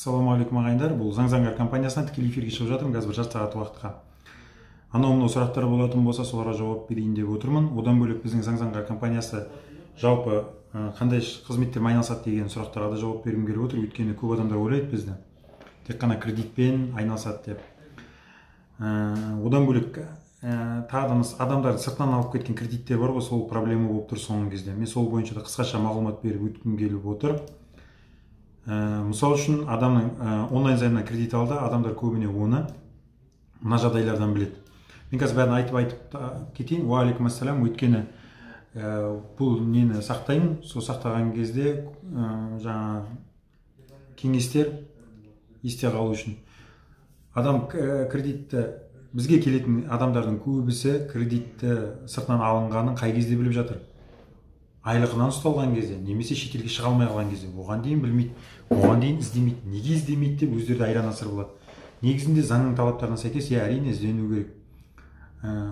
Ассалаумағалейкум ағайындар, бұл Заң компаниясынан тікелей эфирге шығып жатырмын қазір бір жарты сағат уақытқа. Анау сұрақтар болатын болса, соларға жауап берейін деп отырмын. Одан бөлек біздің Заң компаниясы жалпы қандай қызметтермен айналысады деген сұрақтарға да жауап бергім келіп отыр. Өйткені көп адамдар ойлайды бізді тек қана кредитпен айналысады деп. Одан бөлек тағы да адамдар сыртынан алып кеткен кредиттер бар ғой, сол проблема болып тұр соңғы кезде. Мен сол бойынша да қысқаша мағлұмат беріп өткім келіп отыр. Мысал үшін адамның онлайн займнан кредит алды, адамдар көбіне оны мына жағдайлардан біледі. Мен қазір бәрін айтып кетейін. Уағалейкум ассалам. Өйткені бұл нені сақтаймын, сол сақтаған кезде жаңа кеңестер есте қалу үшін. Адам кредитті, бізге келетін адамдардың көбісі кредитті сыртынан алынғанын қай кезде біліп жатыр? Айлығынан ұсталған кезде, немесе шетелге шыға алмай қалған кезде. Оған дейін білмейді, оған дейін іздемейді. Неге іздемейді деп өздері айран асыр болады. Негізінде заңның талаптарына сәйкес, әрине іздену керек.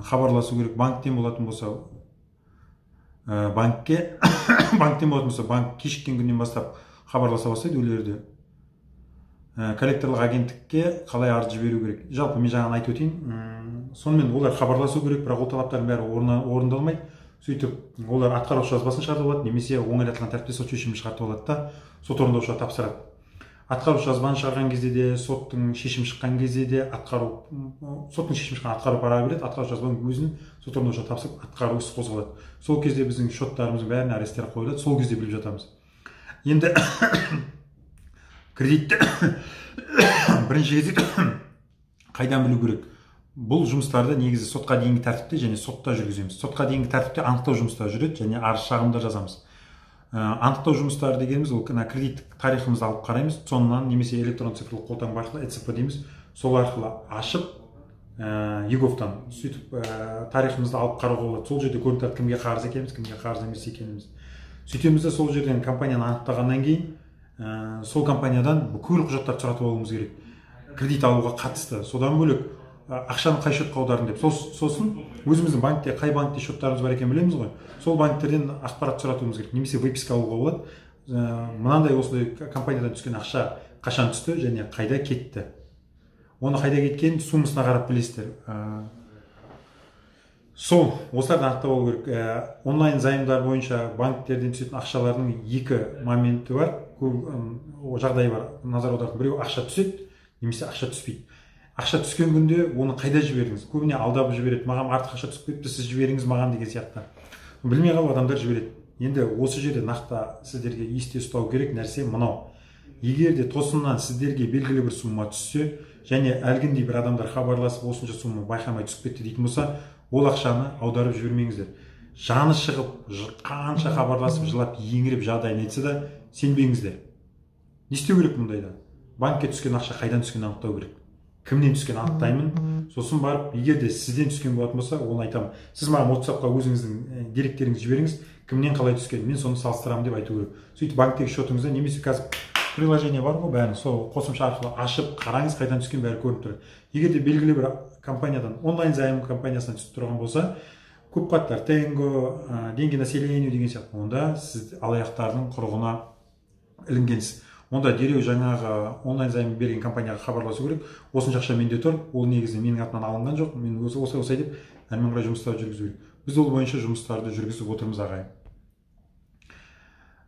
Хабарласу керек. Банктен болатын болса, банк кешіккен күннен бастап хабарласа бастайды өлерді. Коллекторлық агенттікке қалай арыз жіберу керек. Жалпы мен жаңа айтып өтейін. Сонымен олар хабарласу керек, бірақ ол талаптардың бәрі орындалмайды. Сөйтіп олар атқарушы жазбасын шығарып алады, немесе оңайлатылған тәртіпте сот шешімін шығартып алады да сот орындаушыға тапсырады. Атқарушы жазбаны шығарған кезде де, соттың шешім шыққан кезде де соттың шешім шыққан атқару пара береді, атқарушы жазбаның өзін сот орындаушыға тапсырып атқару іс қозғалады. Сол кезде біздің шоттарымыздың бәріне аресттер қойылады, сол кезде біліп жатамыз. Енді кредитті бірінші кезде қайдан білу керек? Бұл жұмыстарды негізі сотқа дейінгі тәртіпте және сотта жүргіземіз. Сотқа дейінгі тәртіпте анықтау жұмыстары жүреді және арыз шағымдар жазамыз. Анықтау жұмыстары дегеніміз ол кредиттік тарихымызды алып қараймыз, сонынан немесе электронды цифрлық қолтаңба арқылы ЭЦП дейміз, сол арқылы ашып ЕГОВтан сөйтіп тарихымызды алып қарауға болады. Сол жерде көрініп тұрады кімге қарыз екеніміз, кімге қарыз емес екеніміз. Сөйтеміз де сол жерден компанияны анықтағаннан кейін сол компаниядан бүкіл құжаттарды сұратып алуымыз керек. Кредит алуға қатысты. Содан бөлек ақшаны қай шотқа аудардың деп. Сосын өзіміздің банкте, қай банкте шоттарымыз бар екенін білеміз ғой. Сол банктерден ақпарат сұратуымыз керек. Немесе выписка алуға болады. Мынандай осындай компаниядан түскен ақша қашан түсті және қайда кетті. Оны қайда кеткенін суммасына қарап білесіздер. Сол осыларды анықтап алу керек. Онлайн займдар бойынша банктерден түсетін ақшалардың екі моменті бар. Жағдай бар. Назар аударту. Біреу ақша түседі, немесе ақша түспейді. Ақша түскен күнде оны қайда жібердіңіз? Көбіне алдап жібереді. Маған артық ақша түсіп кетті, сіз жіберіңіз маған деген сияқты. Білмей қалып адамдар жібереді. Енді осы жерде нақты сіздерге есте ұстау керек нәрсе мынау. Егер де тосыннан сіздерге белгілі бір сумма түссе, және әлгіндей бір адамдар хабарласып осынша сумма байқамай түсіп кетті дейтін болса, ол ақшаны аударып жібермеңіздер. Жаны шығып, қанша хабарласып, жылап, еңіреп жағдайын айтса да сенбеңіздер. Не істеу керек мұндайда? Банкке түскен ақша қайдан түскенін анықтау керек. Кімнен түскен анықтаймын. Сосын барып, егер де сізден түскен болатын болса, оны айтамын. Сіз маған WhatsApp-қа өзіңіздің деректеріңізді жіберіңіз, кімнен қалай түскен, мен соны салыстырамын деп айту керек. Сөйтіп банктегі шотыңызда немесе қазір приложение бар ғой, бәрін сол қосымша арқылы ашып қараңыз, қайдан түскен бәрі көрініп тұрады. Егер де белгілі бір компаниядан, онлайн займ компаниясынан түсіп тұрған болса, көп қаттар, Тенго, деньги населению деген сияқты, онда сіз алаяқтардың құрығына ілінгенсіз. Онда дереу жаңағы онлайн займ берген компанияға хабарласу керек. Осынша ақша менде тұр, ол негізі менің атымнан алынған жоқ, мен осылай деп әрмен қарай жұмыстарды жүргізу керек. Біз ол бойынша жұмыстарды жүргізіп отырмыз ағайын.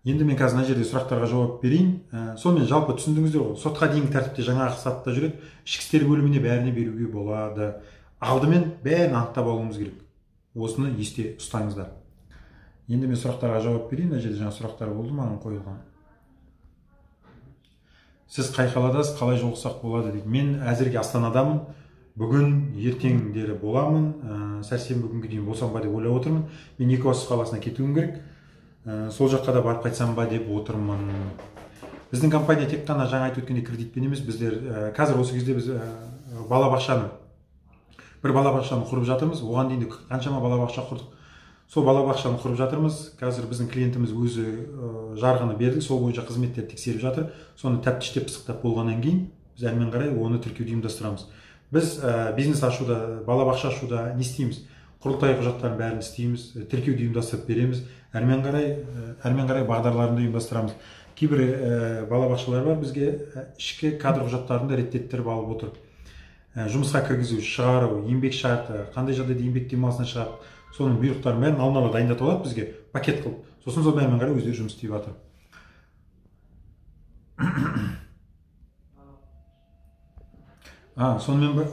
Енді мен қазір мына жерде сұрақтарға жауап берейін. Сонымен жалпы түсіндіңіздер ғой, сотқа дейінгі тәртіпте жаңағы сатыда жүреді. Ішкі істер бөліміне бәріне беруге болады. Алдымен бәрін анықтап алуымыз керек. Осыны есте ұстаңыздар. Енді мен сұрақтарға жауап берейін. Мына жерде жаңа сұрақтар болды маған қойылған. Сіз қай қаладасыз, қалай жолықсақ болады дейді. Мен әзірге Астанадамын. Бүгін ертеңдері боламын. Сәрсенбі күнге дейін болсам ба деп ойлап отырмын. Мен Екібастұз қаласына кетуім керек. Сол жаққа да барып қайтсам ба деп отырмын. Біздің компания тек қана жаңа айтып өткендей кредитпен емес, біздер қазір осы кезде біз бір балабақшаны құрып жатырмыз. Оған дейін қаншама балабақша құрдық. Сол балабақшаны құрып жатырмыз. Қазір біздің клиентіміз өзі жарғыны берді, сол бойынша қызметтер тексеріп жатыр. Соны тәптіштеп пысықтап болғаннан кейін біз әрмен қарай оны тіркеуді ұйымдастырамыз. Біз бизнес ашуда, балабақша ашуда не істейміз? Құрылтай құжаттарын бәрін істейміз, тіркеуді ұйымдастырып береміз. Әрмен қарай бағдарларында ұйымдастырамыз. кейбір балабақшалар бар, бізге ішкі кадр құжаттарында реттеттеріп алып отыр. Жұмысқа кіргізу, шығару, еңбек шарты, қандай жағдайда еңбек демалысына шығарып, соның бұйрықтарын бәрін алдын ала дайындатып алады бізге, пакет қылып. Сосын сол бәрімен қарай өздері жұмыс істеп жатыр. Сонымен бір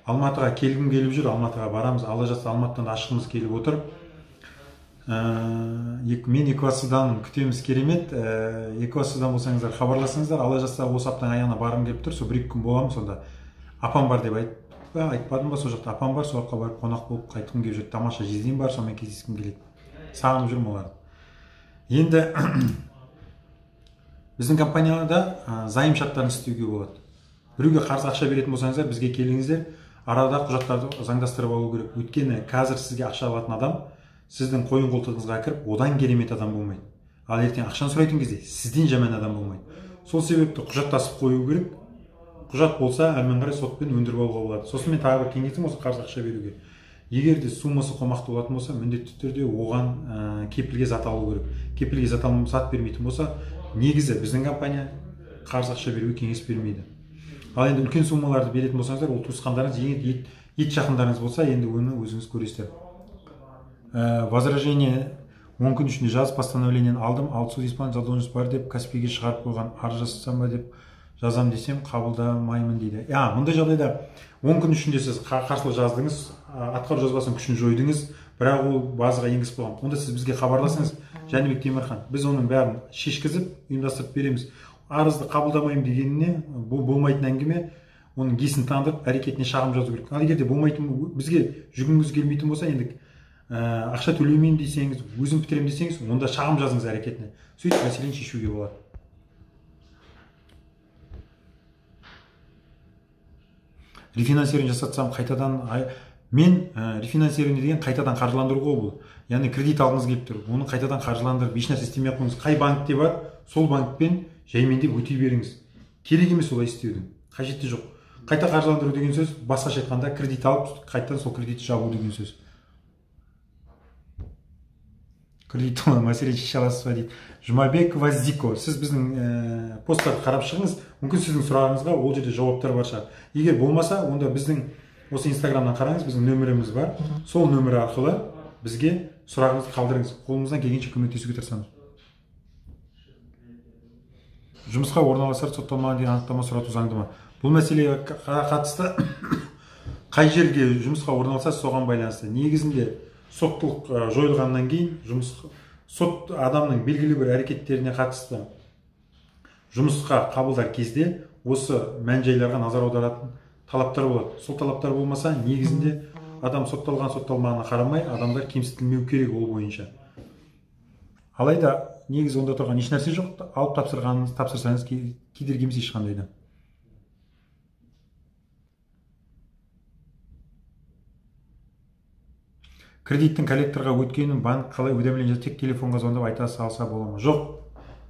Алматыға келгім келіп жүр, Алматыға барамыз, алла жазса Алматыдан да ашқымыз келіп отыр. Мен Екібастұздан күтеміз, керемет. Екібастұздан болсаңыздар хабарласыңыздар, алла жазса осы аптаның аяғына барғым келіп тұр, сол 1-2 күн боламын сонда. Апам бар деп айтпадым ба, сол жақта апам бар, сол жаққа барып қонақ болып қайтқым келіп жүр. Тамаша жездем бар, сонымен кездескім келеді. Сағынып жүрмін оларды. Енді біздің компанияда займ шарттарын істеуге болады. Біреуге қарыз ақша беретін болсаңыздар, бізге келіңіздер, арада құжаттарды заңдастырып алу керек. Өйткені қазір сізге ақша алатын адам сіздің қойын қолтығыңызға кіріп, одан керемет адам болмайды. Ал ертең ақшаны сұрайтын кезде сізден жаман адам болмайды. Сол себепті құжаттасып қою керек. Құжат болса, әрмен қарай сотпен өндіріп алуға болады. Сосын мен тағы бір кеңесім осы қарыз ақша беруге. Егер де суммасы қомақты болатын болса, міндетті түрде оған кепілге зат алу керек. Кепілге зат бермейтін болса, негізі біздің компания қарыз ақша беруге кеңес бермейді. Ал енді үлкен суммаларды беретін болсаңыздар, ол туысқандарыңыз, ет жақындарыңыз болса, енді оны өзіңіз көресіздер. Возражение 10 күн ішінде жазып постановлениені алдым, ал суд исполнитель задолженность бар деп Каспийге шығарып қойған, арыз жасасам ба деп жазам десем қабылдамаймын дейді. Мұндай жағдайда 10 күн ішінде сіз қарсылық жаздыңыз, атқару жазбасының күшін жойдыңыз, бірақ ол базаға енгізіп қойған. Онда сіз бізге хабарласыңыз, Жәнібек Темірхан. Біз оның бәрін шешкізіп, ұйымдастырып береміз. Арызды қабылдамаймын дегеніне бұл болмайтын әңгіме, оның гесін таңдырып, әрекетіне шағым жазу керек. Ал егер де болмайтын, бізге жүгінгіңіз келмейтін болса, енді ақша төлемеймін десеңіз, өзім бітіремін десеңіз, онда шағым жазыңыз әрекетіне. Сөйтіп мәселені шешуге болады. Рефинансирование жасатсам қайтадан, мен рефинансирование деген қайтадан қаржыландыруға бұл. Яғни кредит алғыңыз келіп тұр, оны қайтадан қаржыландырып, ешнәрсе істемей ақ қойыңыз. Қай банкте бар, сол банкпен жаймендеп өтей беріңіз. Керек емес олай істеудің, қажеті жоқ. Қайта қаржыландыру деген сөз, басқаша айтқанда кредит алып, қайтадан сол кредитті жабу деген сөз. Кредит мәселе шеше аласыз ба дейді. Жұмабек Вазико, сіз біздің посттарды қарап шығыңыз, мүмкін сіздің сұрағыңызға ол жерде жауаптар бар шығар. Егер болмаса, онда біздің осы инстаграмнан қараңыз, біздің нөміріміз бар. Сол нөмір арқылы бізге сұрағыңызды қалдырыңыз. Қолымыздан келгенше көмектесуге тырысамыз. Жұмысқа орналасар сотталмаған деген анықтама сұрату заңды ма? Бұл мәселеге қатысты қай жерге жұмысқа орналаса соған байланысты. Негізінде соттылық жойылғаннан кейін сот адамның белгілі бір әрекеттеріне қатысты жұмысқа қабылдар кезде осы мән-жайларға назар аударатын талаптар болады. Сол талаптар болмаса, негізінде адам сотталмағына қарамай, адамдар кемсітілмеу керек ол бойынша. Алайда негізі онда тұрған ешнәрсе жоқ, алып тапсырсаңыз кедергі емес ешқандайда. Кредиттің коллекторға өткенін банк қалай уведомление тек телефонға звондап айта салса бола ма? Жоқ.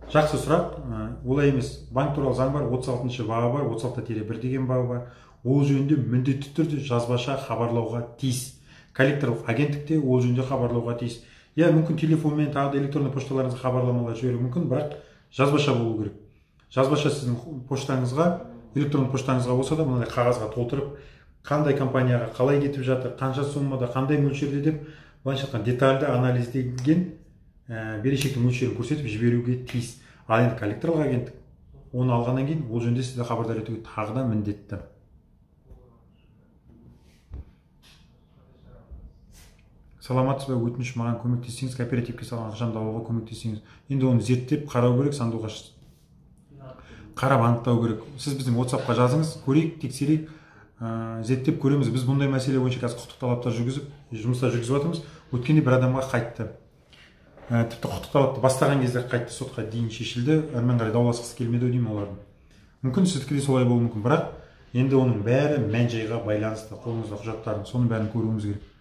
Жақсы сұрақ. Олай емес. Банк туралы заң бар, 36-шы бабы бар, 36-1 деген бабы бар. Ол жөнінде міндетті түрде жазбаша хабарлауға тиіс. Коллекторлық агенттікте ол жөнінде хабарлауға тиіс. Мүмкін телефонмен тағы да электронды пошталарыңызға хабарламалар жіберу мүмкін, бірақ жазбаша болу керек. Жазбаша сіздің поштаңызға, электронды поштаңызға болса да, мынандай қағазға толтырып, қандай компанияға қалай кетіп жатыр, қанша суммада, қандай мөлшерде деп, былайша айтқанда детальды анализдеген берешектің мөлшерін көрсетіп жіберуге тиіс. Ал енді коллекторлық агенттік оны алғаннан кейін ол жөнінде сізді хабардар етуге тағы да міндетті. Саламатсыз ба, өтініш маған көмектессеңіз, кооперативке салған ақшамды алуға көмектессеңіз. Енді оны зерттеп қарау керек, сандуғаш қарап анықтау керек. Сіз біздің WhatsApp-қа жазыңыз, көрейік, тексерейік, зерттеп көреміз. Біз бұндай мәселе бойынша қазір құқықтық талаптар жүргізіп, жұмыстар жүргізіп жатырмыз. Өткенде бір адамға қайтты. Тіпті құқықтық талапты бастаған кезде қайтты, сотқа дейін шешілді. Әрмен қарай дауласқысы келмеді деймін олардың. Мүмкін сіздікі де солай болуы мүмкін, бірақ енді оның бәрі мән-жайға байланысты. Қолыңызда құжаттарын, соның бәрін көруіміз керек.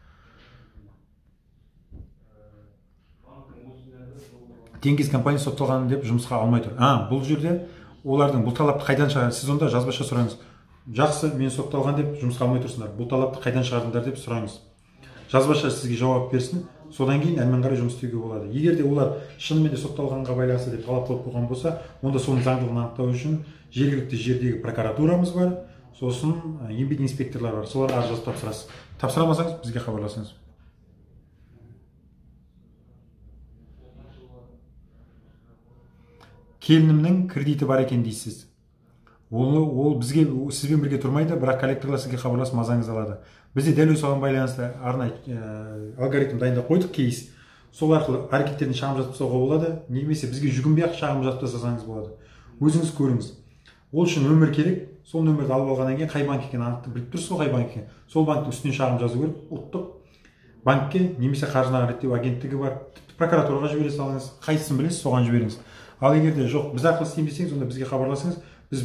Теңгез компаниясы сотталған деп жұмысқа алмай тұр. Бұл жерде олардың бұл талапты қайдан шығарған? Сіз онда жазбаша сұраңыз. Жақсы, мен сотталған деп жұмысқа алмай тұрсыңдар. Бұл талапты қайдан шығардыңдар деп сұраңыз. Жазбаша сізге жауап берсін. содан кейін әрмен қарай жұмыс істеуге болады. Егер де олар шынымен де сотталғанға байланысты деп талап қойып қойған болса, онда соның заңдылығын анықтау үшін жергілікті жердегі прокуратурамыз бар, сосын еңбек инспекторлары бар. Соларға арыз жазып тапсырасыз. Тапсыра алмасаңыз бізге хабарласыңыз. Келінімнің кредиті бар екен дейсіз. Ол бізге сізбен бірге тұрмайды, бірақ коллекторлар сізге хабарласып мазаңызды алады. Бізде дәл осыған байланысты арнайы алгоритм дайындап қойдық, кейс. Сол арқылы әрекеттерін шағым жазып тастауға болады, немесе бізге жүгінбей-ақ шағым жазып тастасаңыз болады. Өзіңіз көріңіз. Ол үшін нөмір керек. Сол нөмірді алып алғаннан кейін қай банк екенін анықтап біліп тұрсыз, қай банк екенін. Сол банктың үстіне шағым жазу керек. Ұлттық банкке немесе қаржыны реттеу агенттігі бар. Прокуратураға жібере салыңыз, қайсысын білесіз, соған жіберіңіз. Ал егер де жоқ, біз арқылы істемесеңіз, онда бізге хабарласыңыз. Біз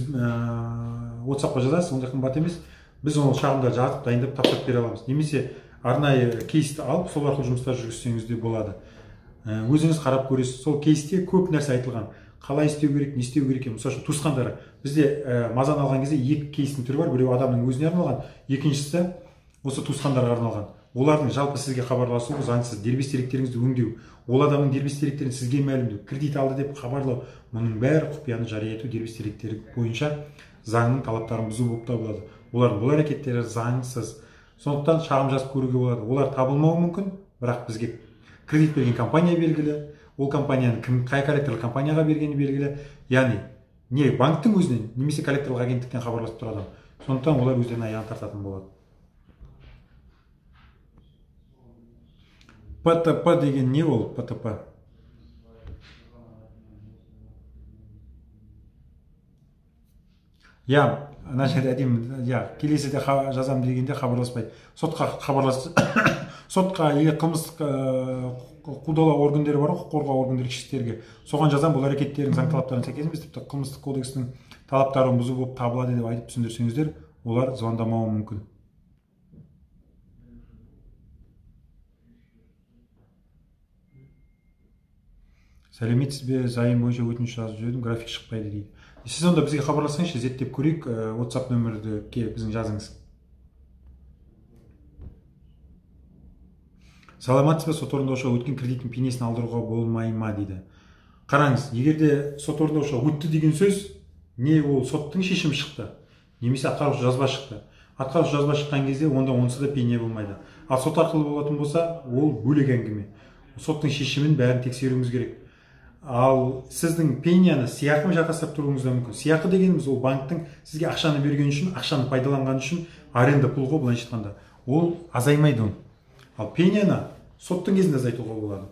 WhatsApp-қа жазасыз, ондай қымбат емес. Біз оны шағымда жазып дайындап тапсырып бере аламыз. Немесе арнайы кейсті алып, сол арқылы жұмыстар жүргізсеңіз де болады. Өзіңіз қарап көресіз. Сол кейсте көп нәрсе айтылған. Қалай істеу керек, не істеу керек екен. Мысалы үшін туысқандары. Бізде мазаны алған кезде екі кейстің түрі бар. Біреу адамның өзіне арналған, екіншісі осы туысқандарға арналған. Олардың жалпы сізге хабарласуы заңсыз, дербес деректеріңізді өңдеу, ол адамның дербес деректерін сізге мәлімдеу, кредит алды деп хабарлау, мұның бәрі құпияны жария ету дербес деректері бойынша заңның талаптарын бұзу болып табылады. Олардың бұл әрекеттері заңсыз. Сондықтан шағым жазып көруге болады. Олар табылмауы мүмкін, бірақ бізге кредит берген компания белгілі, ол компанияның қай коллекторлық компанияға бергені белгілі, яғни не банктың өзінен, немесе коллекторлық агенттіктен хабарласып тұрады. Сондықтан олар өздеріне аяғын тартатын болады. ПТП деген не ол? ПТП. Ана жерде әдемі, келесіде жазам дегенде хабарласпайды. Сотқа хабарласты. Сотқа или қылмыстық қудалау органдары бар, құқық қорғау органдары кішістерге. Соған жазам, бұл әрекеттердің заң талаптарына сәйкес емес, тіпті қылмыстық кодекстің талаптарын бұзу болып табылады деп айтып түсіндірсеңіздер, олар звондамауы мүмкін. Сәлеметсіз бе, займ бойынша өтініш жазып жібердім, график шықпайды дейді. Сіз онда бізге хабарласыңызшы, зерттеп көрейік, WhatsApp нөмірді біздің жазыңыз. Саламатсыз ба, сот орындаушыға өткен кредиттің пенесін алдыруға болмай ма дейді. Қараңыз, егерде сот орындаушыға өтті деген сөз, не ол соттың шешімі шықты, немесе атқарушы жазба шықты. Атқарушы жазба шыққан кезде онда онсыз да пене болмайды. Ал сот арқылы болатын болса, ол бөлек әңгіме. Соттың шешімін бәрін тексеруіміз керек. Ал сіздің пенияны сыйақы жатастырып тұруыңыз да мүмкін. Сыйақы дегеніміз ол банктың сізге ақшаны берген үшін, ақшаны пайдаланған үшін аренда пұл ғой, былайша айтқанда. Ол азаймайды оны. Ал пенияны соттың кезінде азайтуға болады.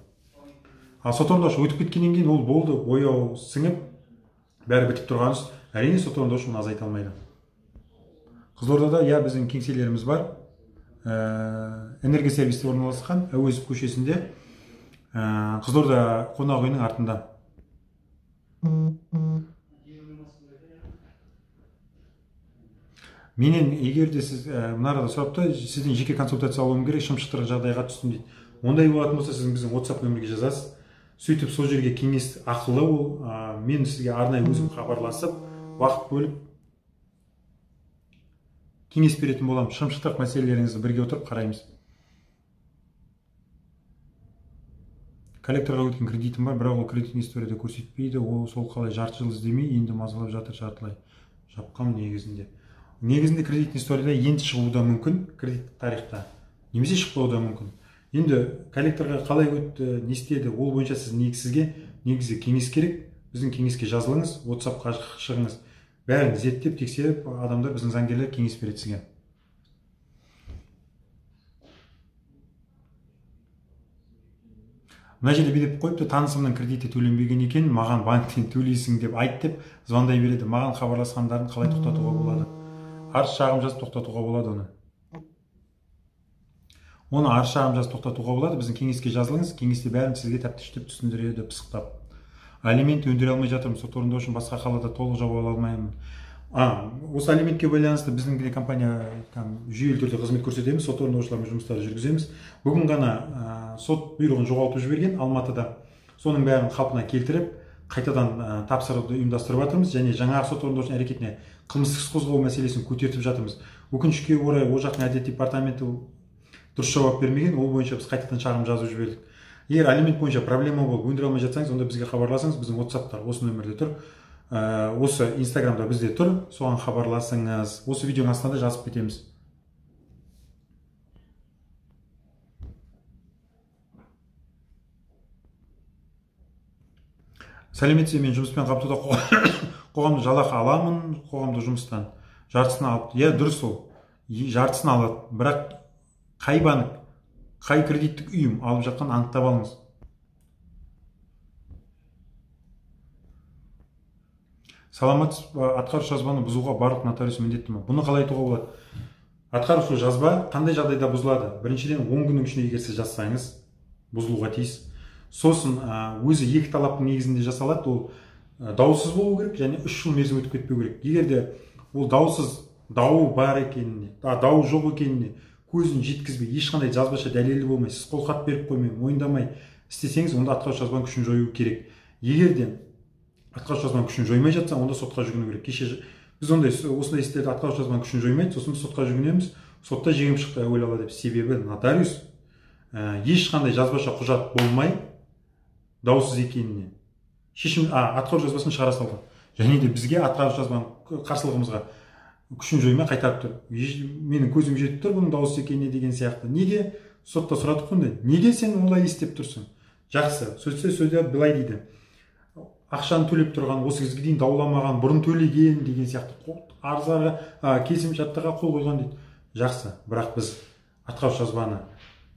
Ал сот орындаушы өтіп кеткеннен кейін ол болды, бояу сіңіп, бәрі бітіп тұрғаныз, әрине сот орындаушы оны азайта алмайды. Қызылордада біздің кеңселеріміз бар. Энергосервисте орналасқан, Әуезов көшесінде, Қызылорда қонақ үйінің артында. Менен егер де сіз мынарада сұрапты, сізден жеке консультация алуым керек, шымшықтырғы жағдайға түстім дейді. Ондай болатын болса, сіздің біздің WhatsApp нөмірге жазасыз. Сөйтіп сол жерге кеңес ақылы ол, мен сізге арнайы өзім хабарласып, уақыт бөліп кеңес беретін боламын. Шымшықтырық мәселелеріңізді бірге отырып қараймыз. Коллекторға өткен кредитім бар, бірақ ол кредитін историяда көрсетпейді. Ол сол қалай жарты жыл іздемей, енді мазалап жатыр, жартылай жапқан негізінде. Негізінде кредит историяда енді шығуы да мүмкін, кредит тарихта, немесе шықпауы да мүмкін. Енді коллекторға қалай өтті, не істеді, ол бойынша сізге негізі кеңес керек. Біздің кеңеске жазылыңыз, WhatsApp-қа шығыңыз. Бәрін зерттеп, тексеріп, адамдар, біздің заңгерлер кеңес береді сізге. Мына жерде беріп қойыпты, танысымның кредиті төленбеген екен, маған банктен төлейсің деп айт деп звондай береді. Маған хабарласқандарын қалай тоқтатуға болады? Арыз шағым жазып тоқтатуға болады оны. Оны арыз шағым жазып тоқтатуға болады. Біздің кеңеске жазылыңыз, кеңесте бәрін сізге тәптіштеп түсіндіреді, пысықтап. Алимент өндіре алмай жатырмын, сот орындаушы басқа қалада толық жауап ала алмаймын. Осы алиментке байланысты біздің компания жүйелі түрде қызмет көрсетеміз, сот орындаушылармен жұмыстарды жүргіземіз. Бүгін ғана сот бұйрығын жоғалтып жіберген Алматыда. Соның бәрін қалпына келтіріп, қайтадан тапсыруды ұйымдастырып жатырмыз, және жаңағы сот орындаушының әрекетіне қылмыстық іс қозғау мәселесін көтертіп жатырмыз. Өкінішке орай, ол жақтың әділет департаменті дұрыс жауап бермеген, ол бойынша біз қайтадан шағым жазып жібердік. Егер алимент бойынша проблема болып өндіре алмай жатсаңыз, онда бізге хабарласаңыз, біздің WhatsApp-тар осы нөмірде тұр, осы Instagram-да бізде тұр, соған хабарласыңыз. Осы видеоның астына да жазып кетеміз. Сәлеметсіз, мен жұмыспен қамтуда қоғамдық жалақы аламын, қоғамдық жұмыстан жартысын алып. Иә, дұрыс ол. Жартысын алады, бірақ қай банк, қай кредиттік ұйым алып жатқан анықтап алыңыз. Саламатсыз, атқарушы жазбаны бұзуға барлық нотариус міндетті ме? Бұны қалай айтуға болады? Атқарушы жазба қандай жағдайда бұзылады? Біріншіден, 10 күннің ішінде егер сіз жазсаңыз, бұзылуға тиіс. Сосын өзі екі талаптың негізінде жасалады, ол даусыз болу керек және 3 жыл мерзім өтіп кетпеу керек. Егер де ол даусыз, дауы бар екеніне, дауы жоқ екеніне көзін жеткізбей, ешқандай жазбаша дәлелі болмай, сіз қолхат беріп қоймай, мойындамай істесеңіз, онда атқарушы жазбаның күшін жою керек. Егер де атқарушы жазбаның күшін жоймай жатса, онда сотқа жүгіну керек. Кеше біз осындай істерді атқарушы жазбаның күшін жоймайды, сосын біз сотқа жүгінеміз. Сотта жеңіп шықты әуел ала деп. Себебі нотариус ешқандай жазбаша құжат болмай даусыз екеніне шешім атқарушы жазбасын шығара салған. Және де бізге атқарушы жазбаның қарсылығымызға күшін жоймай қайтарып тұр. Менің көзім жетіп тұр бұның даусыз екеніне деген сияқты. Неге? Сотта сұрадық қой, неге сен олай істеп тұрсың? Жақсы, сөзде былай дейді. Ақшаны төлеп тұрған, осы кезге дейін дауламаған, бұрын төлеген деген сияқты арыздарға, келісімшарттарға қол қойған дейді. Жақсы, бірақ біз атқарушы жазбаны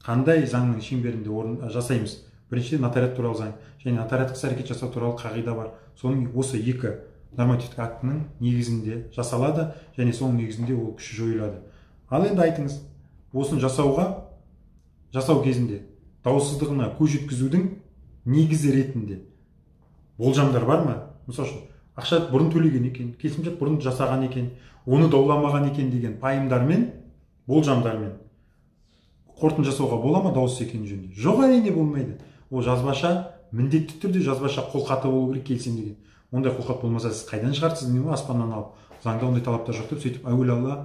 қандай заңның шеңберінде жасаймыз? Біріншіден, нотариат туралы заң және нотариаттық іс-әрекет жасау туралы қағида бар. Соның осы екі нормативтік актінің негізінде жасалады және соның негізінде ол күші жойылады. Ал енді айтыңыз, осыны жасау кезінде даусыздығына көз жеткізудің негізі ретінде болжамдар бар ма? Мысалы үшін, ақша бұрын төлеген екен, келісімшарт бұрын жасаған екен, оны дауламаған екен деген пайымдармен, болжамдармен қорытынды жасауға бола ма даусыз екені жөнінде? Жоқ, әрине болмайды. Ол жазбаша, міндетті түрде жазбаша қолхаты болу керек, келісем деген. Ондай қолхат болмаса, сіз қайдан шығарсыз? Не аспаннан алып? Заңда ондай талаптар жоқ деп, сөйтіп әуел ала,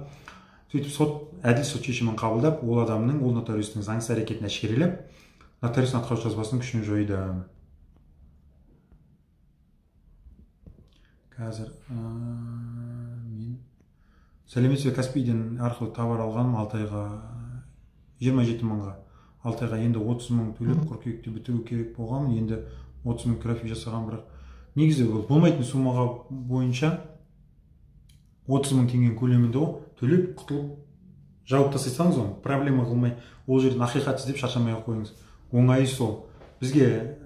сөйтіп әділ сот шешімін қабылдап, ол адамның, ол нотариустың заңсыз әрекетін әшкерелеп, нотариустың атқарушы жазбасының күшін жойды. Қазір мен сәлеметсіз, Каспийден арқылы товар алғаным 6 айға 27 мыңға, 6 айға енді 30 мың төлеп қыркүйекте бітіру керек болған, енді 30 мың график жасаған, бірақ негізі болмайтын суммаға бойынша 30 мың теңге көлемінде төлеп құтылып жауып тастасаңыз, оны проблема қылмай, ол жерден ақиқат іздеп шаршамай қойыңыз. Оңайы сол. Бізге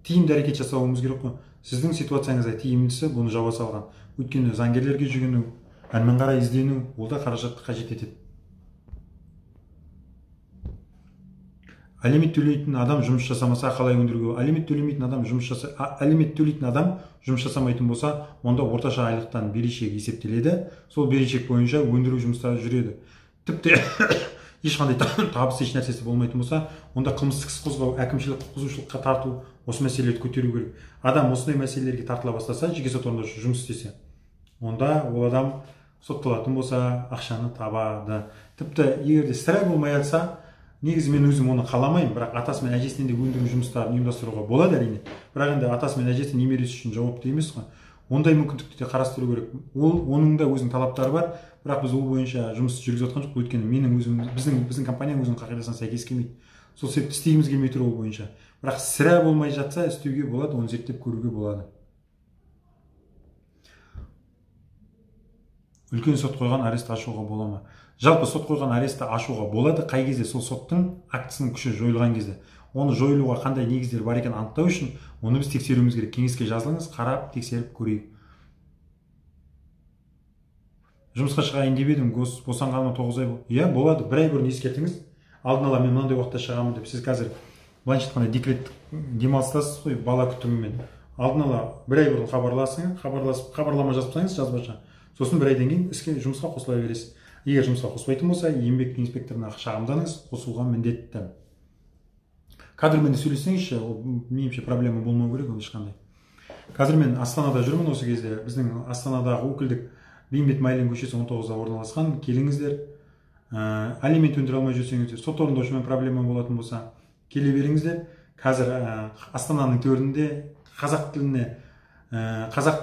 тиімді әрекет жасауымыз керек қой. Сіздің ситуацияңызда тиімдісі бұны жауа салған. Өйткені заңгерлерге жүгіну, әрмен қарай іздену, ол да қаражатты қажет етеді. Алимент төлейтін адам жұмыс жасамаса қалай өндіруге? Алимент төлемейтін адам алимент төлейтін адам жұмыс жасамайтын болса, онда орташа айлықтан берешек есептеледі. Сол берешек бойынша өндіру жұмыстары жүреді. Тіпті ешқандай табыс еш нәрсесі болмайтын болса, онда қылмыстық іс қозғау, әкімшілік құқық бұзушылыққа тарту, осы мәселелерді көтеру керек. Адам осындай мәселелерге тартыла бастаса, жеке сот орындаушы жұмыс істесе, онда ол адам сотталатын болса, ақшаны табады. Тіпті егер де сірә болмай жатса, негізі мен өзім оны қаламаймын, бірақ атасы мен әжесінен де өндіру жұмыстарын ұйымдастыруға болады әрине. Бірақ енді атасы мен әжесі немересі үшін жауапты емес қой. Ондай мүмкіндікті де қарастыру керек. Оның да өзінің талаптары бар, бірақ біз ол бойынша жұмыс жүргізіп жатқан жоқ, өйткені менің өзім, біздің компанияның өзінің қағидасына сәйкес келмейді. Сол себепті істегіміз келмей тұр ол бойынша. Бірақ сірә болмай жатса, істеуге болады, оны зерттеп көруге болады. Үлкен сот қойған арест ашуға бола ма? Жалпы сот қойған аресті ашуға болады, қай кезде? Сол соттың актісінің күші жойылған кезде. Оны жойылуға қандай негіздер бар екен анықтау үшін, оны біз тексеруіміз керек. Кеңеске жазылыңыз, қарап, тексеріп көрейік. Жұмысқа шығайын деп едім, босанғаныма 9 ай болды. Иә, болады, бір ай бұрын ескертіңіз. Алдын ала мен мынандай уақытта шығамын деп. Сіз қазір былайша айтқанда декрет демалыстасыз ғой, бала күтімімен. Алдын ала бір ай бұрын хабарлама жазып тастаңыз жазбаша. Сосын бір айдан кейін жұмысқа қосыла бересіз. Егер жұмысқа қоспайтын болса, еңбек инспекторына шағымданыңыз, қосуға міндетті. Кадрмен сөйлессеңізші, меніңше проблема болмау керек, ол ешқандай. Қазір мен Астанада жүрмін осы кезде. Біздің Астанадағы өкілдік Бейімбет Майлин көшесі 19-да орналасқан. Келіңіздер. алимент өндіре алмай жүрсеңіздер, сот орындаушымен проблема болатын болса, келе беріңіздер. Қазір Астананың төрінде қазақ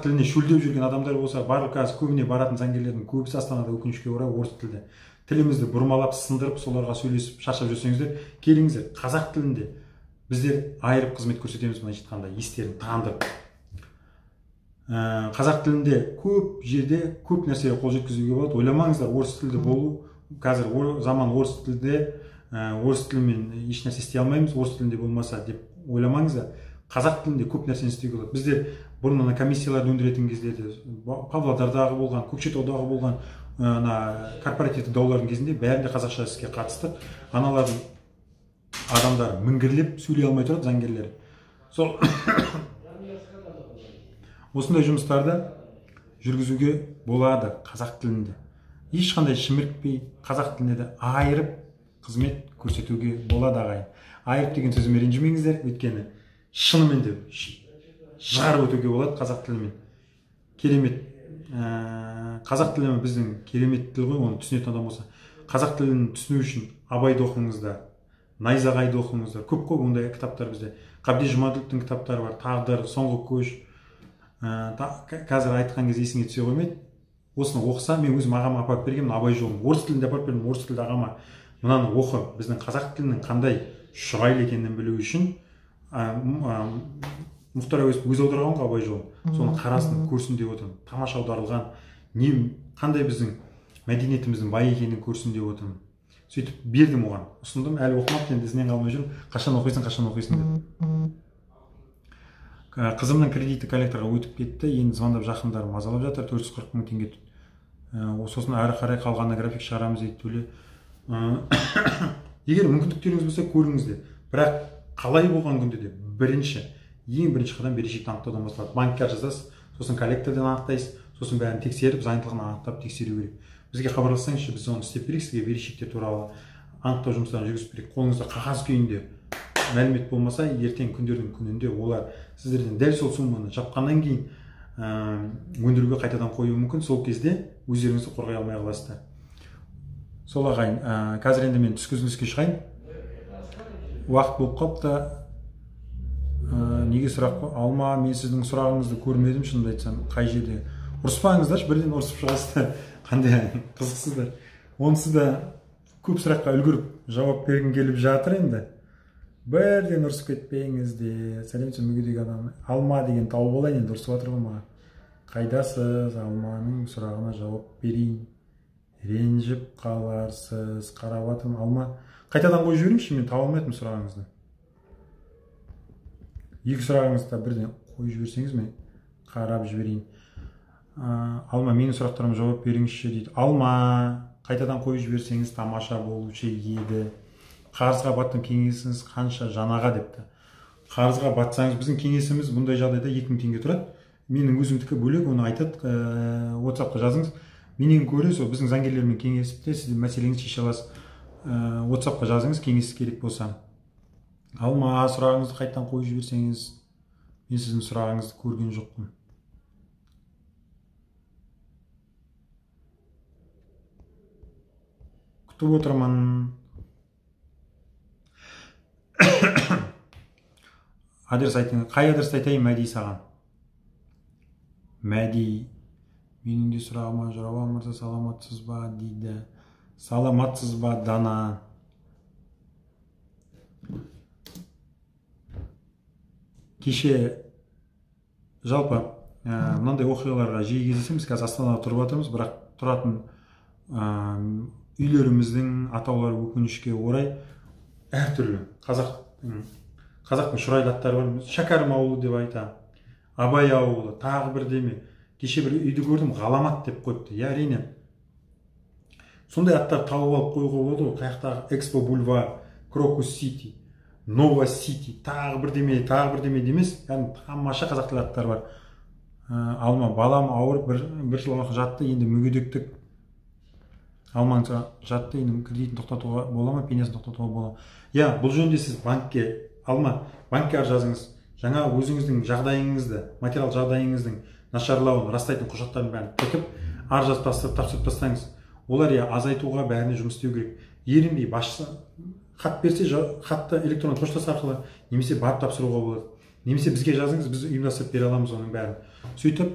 тіліне шөлдеп жүрген адамдар болса, барлық қазір көбіне баратын заңгерлердің көбісі Астанада өкінішке орай орыс тілді. Тілімізді бұрмалап, сындырып, соларға сөйлесіп шаршап жүрсеңіздер, келіңіздер. Қазақ тілінде біздер айырып қызмет көрсетеміз, былайша айтқанда, естерін таңдырып. Қазақ тілінде көп жерде көп нәрсеге қол жеткізуге болады. Ойламаңыздар, орыс тілді болу, қазір заман орыс тілде, орыс тілімен еш нәрсе істей алмаймыз, орыс тілінде болмаса деп ойламаңыздар. Қазақ тілінде көп нәрсені істеуге болады. Біздер бұрын комиссияларды өндіретін кездерде, Павлодардағы болған, Көкшетаудағы болған корпоративтік даулардың кезінде бәрінде қазақша іске қатысты. Аналардың адамдары міңгірлеп сөйлей алмай тұрады, заңгерлер. Сол осындай жұмыстарды жүргізуге болады қазақ тілінде. Ешқандай шімірікпей, қазақ тілінде де айырып қызмет көрсетуге болады ағайын. Айырып деген сөзіме ренжімеңіздер, өйткені шынымен де шығарып өтуге болады қазақ тілімен. Керемет. Қазақ тілі біздің керемет тіл ғой, оны түсінетін адам болса. Қазақ тілін түсіну үшін Абайды оқыңыздар, Найзағайды оқыңыздар. Көп қой ондай кітаптар бізде. Қабди Жұмаділовтің кітаптары бар, Тағдыр, Соңғы көш. Қазір айтқан кезде есіңе түсе қоймайды. Осыны оқыса, мен өзім ағама апарып бергенмін, Абай жолын. Орыс тілінде апарып бердім, орыс тілді ағама. Мынаны оқы, біздің қазақ тілінің қандай шұрайлы екенін білу үшін Мұхтар Әуезов өзі аударған ғой Абай жолын. Соны қарасын, көрсін деп отырмын. Тамаша аударылған, қандай біздің мәдениетіміздің бай екенін көрсін деп отырмын. Сөйтіп бердім оған, ұсындым, әлі оқымапты, енді ізінен қалмай жүрмін. Қашан оқисың деп. Қызымның кредиті коллекторға өтіп кетті, енді звондап жақындарым мазалап жатыр, 440 мың теңге. Сосын әрі қарай қалғанына график шығарамыз дейді төле. Егер мүмкіндіктеріңіз болса көріңіздер. Бірақ қалай болған күнде де ең бірінші қадам берешекті анықтаудан басталады. Банкке жазасыз, сосын коллектордан анықтайсыз, сосын бәрін тексеріп, заңдылығын анықтап тексеру керек. Бізге хабарлассаңызшы, біз оны істеп берейік, сізге берешектер туралы анықтау жұмыстарын жүргізіп берейік. Қолыңызда қағаз күйінде мәлімет болмаса, ертең күндердің күнінде олар сіздерден дәл сол сумманы жапқаннан кейін өндіруге қайтадан қоюы мүмкін. Сол кезде өздеріңізді қорғай алмай қаласыздар. Сол ағайын, қазір енді мен түскі үзіліске шығайын. Уақыт болып қалыпты. Неге сұрақ алма, мен сіздің сұрағыңызды көрмедім, шынымды айтсам, қай жерде. Ұрыспаңыздаршы, бірден ұрысып шығасыздар. Қандай қызықсыздар. Онсыз да көп сұраққа үлгіріп жауап бергім келіп жатыр енді. Бірден ұрысып кетпеңіздер. Сәлеметсіз мүгедек адам. Алма деген тауып алайын, енді ұрысып жатыр ғой маған. Қайдасыз? Алманың сұрағына жауап берейін. Ренжіп қаларсыз. Қарап жатырмын. Алма. Қайтадан қойып жіберіңізші, мен таба алмайтын сұрағыңызды. Екі сұрағыңызды бірден қойып жіберсеңіз, мен қарап жіберейін. Алма, менің сұрақтарыма жауап беріңізші дейді. Алма, қайтадан қойып жіберсеңіз тамаша болушы еді. Қарызға баттым, кеңесіңіз қанша жанаға депті. Қарызға батсаңыз, біздің кеңесіміз бұндай жағдайда 2000 теңге тұрады. Менің өзімдікі бөлек, оны айтады, WhatsApp-қа жазыңыз. Менен көрі, сол біздің заңгерлермен кеңесіп те, сіз мәселеңізді шеше аласыз. WhatsApp-қа жазыңыз, кеңес керек болса. Алма, сұрағыңызды қайтадан қойып жіберсеңіз, мен сіздің сұрағыңызды көрген жоқпын. Күтіп отырмын. Адрес айтыңыз. Қай адресті айтайын Мәди саған? Мәди, менің де сұрағыма жауап мырза, саламатсыз ба дейді. Саламатсыз ба Дана? Кеше жалпы мынандай оқиғаларға жиі кездесеміз. Қазір Астанада тұрып жатырмыз, бірақ тұратын үйлеріміздің атаулары өкінішке орай әртүрлі. Қазақтың шұрайлы аттары бар. Шәкәрім ауылы деп айтам, Абай ауылы, тағы бірдеме. Кеше бір үйді көрдім, Ғаламат деп қойыпты. Әрине сондай аттар тауып алып қоюға болады ғой. Қаяқтағы Экспо бульвар, Крокус Сити, Нова Сити, тағы бірдеме демес. Тамаша қазақ тілі аттар бар. Алма, балам ауырып бір жыл жатты, енді мүгедектік. Алмаң жатты, енді кредитін тоқтатуға бола ма, пенсиясын тоқтатуға бола ма? Бұл жөнінде сіз банкке, Алма, банкке жазыңыз. Жаңа өзіңіздің жағдайыңызды, материал жағдайыңыздың нашарлауын растайтын құжаттарын бәрін тіркеп, арыз жазып тапсырып тастаңыз. олар иә азайтуға бәріне жұмыс істеу керек. Ерінбей басшысы хат берсе хатты электронды поштасы арқылы немесе барып тапсыруға болады, немесе бізге жазыңыз, біз ұйымдастырып бере аламыз оның бәрін. Сөйтіп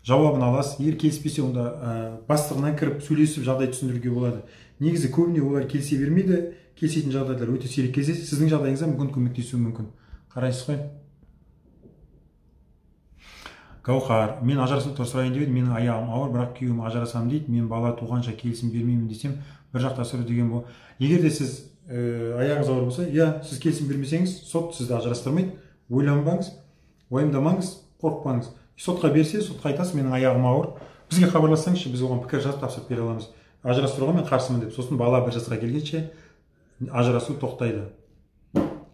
жауабын аласыз. Егер келіспесе, онда бастығына кіріп сөйлесіп жағдай түсіндіруге болады. Негізі көбіне олар келісе бермейді, келісетін жағдайлар өте сирек кездеседі. Сіздің жағдайыңызда мүмкін көмектесуі мүмкін. Қарайсыз ғой? Гаухар, мен ажырасуды сұрайын деп едім, менің аяғым ауыр, бірақ күйеуім ажырасамын дейді, мен бала туғанша келісім бермеймін десем, бір жақта сүру деген бұл. Егер де сіз аяғыңыз ауыр болса, иә, сіз келісім бермесеңіз, сот сізді ажырастырмайды. Ойланбаңыз, уайымдамаңыз, қорықпаңыз. Сотқа берсе, сотқа айтасыз, менің аяғым ауыр. Бізге хабарлассаңызшы, біз оған пікір жазып тапсырып бере аламыз. Ажырастыруға мен қарсымын деп, сосын бала бір жасқа келгенше ажырасу тоқтайды.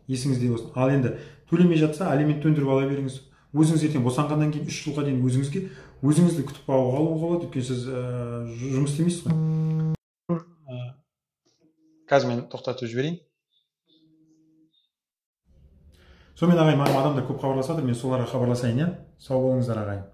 Есіңізде болсын. Ал енді төлемей жатса, алимент өндіріп ала беріңіз. Өзіңіз ертең босанғаннан кейін 3 жылға дейін өзіңізді күтіп алуға болады, өйткені сіз жұмыс істемейсіз ғой. Қазір мен тоқтатып жіберейін. Сонымен ағайын, маған адамдар көп хабарласады, мен соларға хабарласайын, иә? Сау болыңыздар ағайын.